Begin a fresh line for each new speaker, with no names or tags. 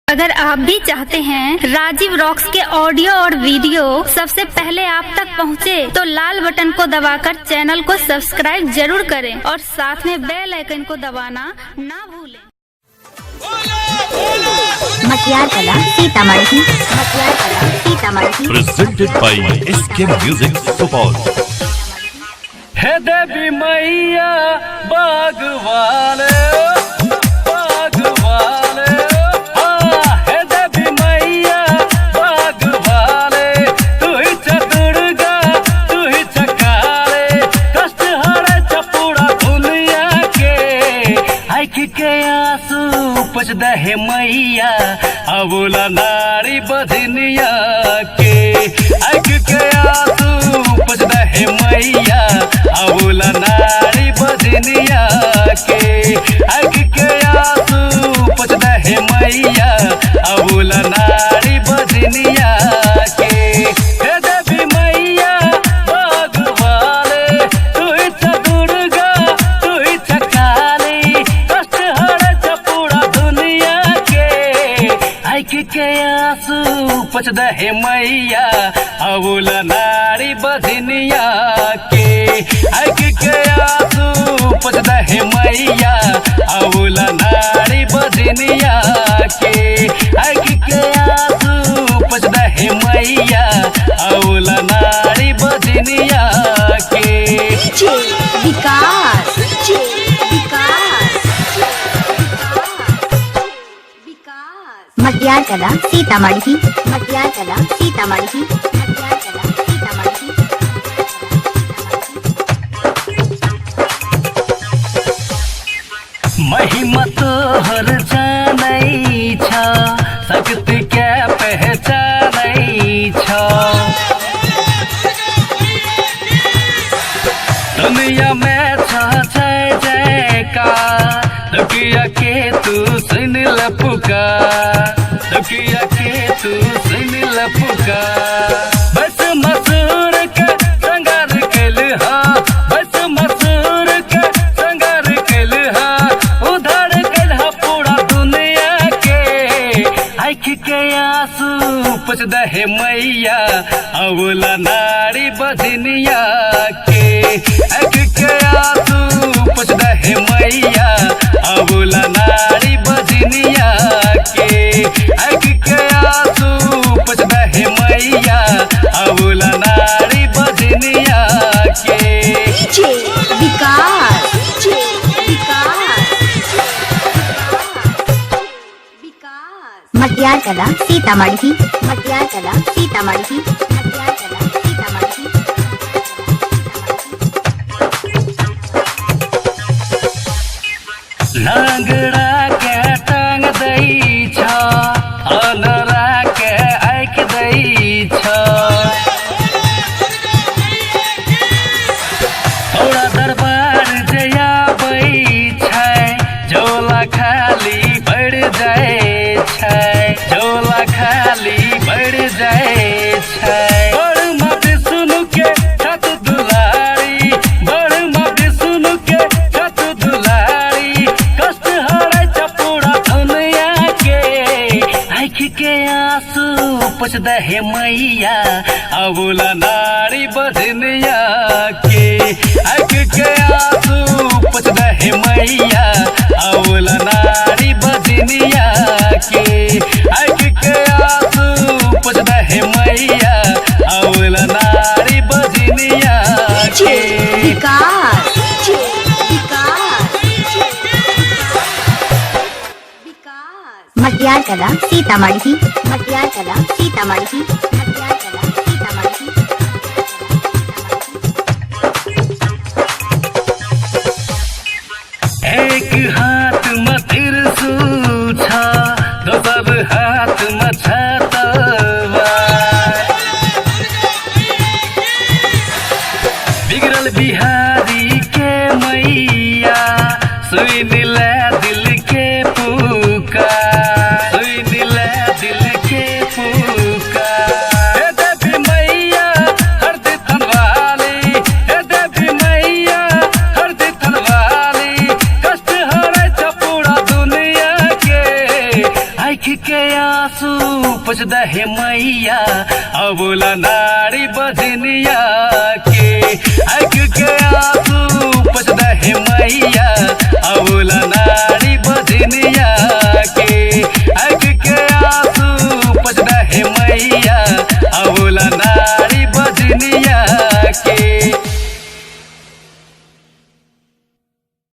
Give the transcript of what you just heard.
अगर आप भी चाहते हैं राजीव रॉक्स के ऑडियो और वीडियो सबसे पहले आप तक पहुंचे, तो लाल बटन को दबाकर चैनल को सब्सक्राइब जरूर करें और साथ में बेल आइकन को दबाना ना भूलें।
मटियार कला सीतामढ़ी, मटियार कला Sitamarhi.
Presented by SK Music Support।
हे देवी मैया बागवान उपज दहे मैया अबोला नारी बधनिया के आँख के आंसू उपज दहे मैया अबोला नारी बधनिया के आँख के आंसू उपज दहे मैया अबोला नारी बधनिया के। हे देवी मैया भगवान तू ही दुर्गा तू ही काली कष्ट के आंसू उपज दहे मैया अबोला नारी बधनिया के आँख के आंसू उपज दहे मैया अबोला नारी बधनिया के आँख के आंसू उपज दहे मैया अबोला नारी बधनिया के।
विकास मटियार कला सीतामढ़ी, मटियार कला सीतामढ़ी, मटियार कला सीतामढ़ी।
महिमा तोहर जानै छ शक्ति के पहचानै छ दुनिया में छ जय जयकार दुखिया के तू सुन ल पुकार दुखिया के तू सुन ल पुकार। बस मसूर के संगार केलहा बस मसूर के संगार केलहा उधार केलहा पूरा दुनिया के आँख के आंसू उपज दहे मैया अबोला नारी बधनिया के आँख के आंसू उपज दहे मैया अबोला नारी बधनिया के आँख के आंसू उपज दहे मैया अबोला नारी बधनिया के।
मटियार कला सीतामढ़ी, मटियार कला सीतामढ़ी, मटियार कला सीतामढ़ी।
लांगड़ा के टांग दै छ अनरा के आँख दै छ थोड़ा दरबार जया बै छै झोला खाली बढ़ जाए छै झोला खाली बढ़ जाए छै। बड़ मत सुनु के छत दुलारी बड़ मत सुनु के छत दुलारी कष्ट हरै छ पूरा दुनिया के आँख के आंसू उपज दहे मैया अबोला नारी बधनिया के आँख के आंसू उपज दहे मैया अबोला नारी बधनिया के आँख के आंसू उपज दहे मैया अबोला नारी बधनिया के।
मटियार कला सीतामढ़ी, मटियार कला सीतामढ़ी, मटियार कला सीतामढ़ी।
एक हाथ में त्रिशूल छ दोसर हाथ में छतवा बिगड़ल बिहारी के मैया सुन ले दिल के पुकार सुन ले दिल के पुकार। हे देवी मैया हरदी तनवाली हे देवी मैया हरदी तनवाली कष्ट हरै छ पूरा दुनिया के आँख के आंसू पुछ दहे मैया अबोला नारी बजनिया